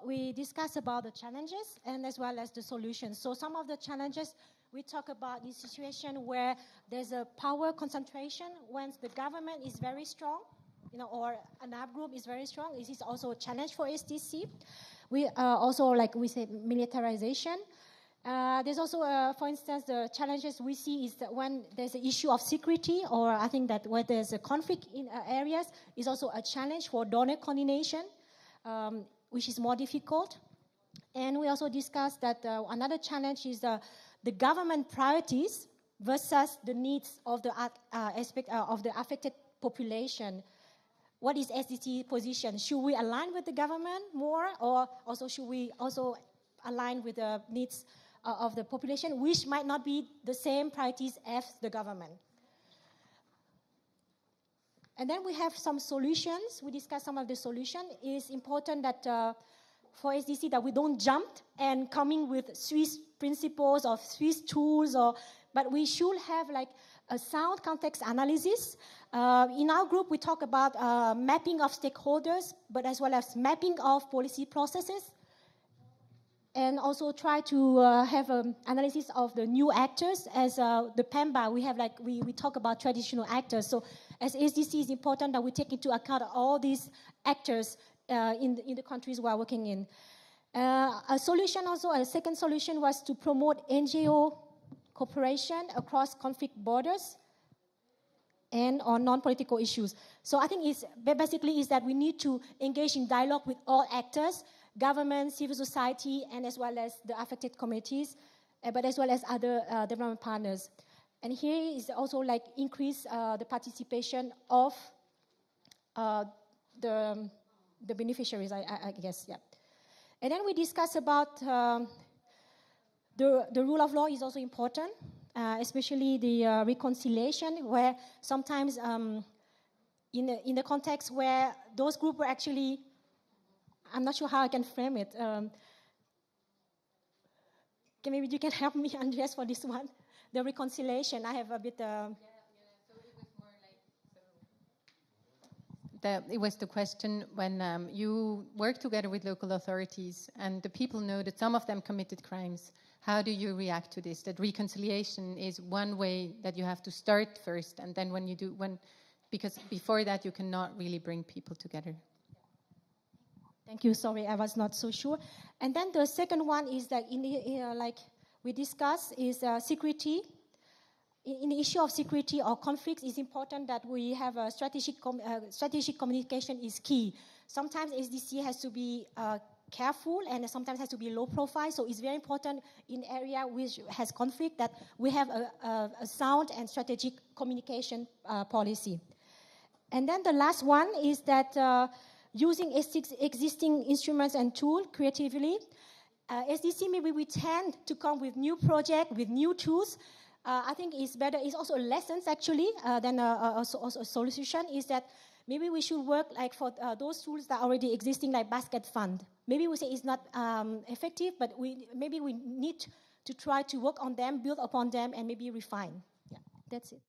we discuss about the challenges and as well as the solutions. So some of the challenges, we talk about the situation where there's a power concentration when the government is very strong, or another group is very strong. This is also a challenge for SDC. We also, like we say, militarization. There's also, for instance, the challenges we see is that when there's an issue of security, or I think that where there's a conflict in areas, is also a challenge for donor coordination, which is more difficult. And we also discussed that another challenge is the government priorities versus the needs of the aspect of the affected population. What is SDC position? Should we align with the government more, or also should we also align with the needs of the population, which might not be the same priorities as the government? And then we have some solutions. We discussed some of the solutions. It is important that for SDC that we don't jump and coming with Swiss principles or Swiss tools, but we should have like a sound context analysis. In our group, we talk about mapping of stakeholders, but as well as mapping of policy processes, and also try to have an analysis of the new actors. As the PEMBA, we have we talk about traditional actors. So as SDC, it's important that we take into account all these actors in the countries we are working in. A second solution was to promote NGO cooperation across conflict borders and on non-political issues. So I think it's basically is that we need to engage in dialogue with all actors, government, civil society, and as well as the affected communities, but as well as other development partners. And here is also like increase the participation of the beneficiaries, I guess, yeah. And then we discuss about the rule of law is also important, especially the reconciliation, where sometimes in the context where those groups were actually, I'm not sure how I can frame it. Maybe you can help me, Andreas, for this one. The reconciliation, I have a bit... So it was more like... it was the question when you work together with local authorities and the people know that some of them committed crimes. How do you react to this? That reconciliation is one way that you have to start first, and then because before that you cannot really bring people together. Thank you. Sorry, I was not so sure. And then the second one is that like we discussed is security. In the issue of security or conflicts, it's important that we have a strategic communication is key. Sometimes SDC has to be careful and sometimes has to be low profile. So it's very important in area which has conflict that we have a sound and strategic communication policy. And then the last one is that using existing instruments and tools creatively. SDC, maybe we tend to come with new projects, with new tools. I think it's better, it's also lessons actually than a solution, is that maybe we should work like for those tools that are already existing, like basket fund. Maybe we say it's not effective, but maybe we need to try to work on them, build upon them, and maybe refine. Yeah, that's it.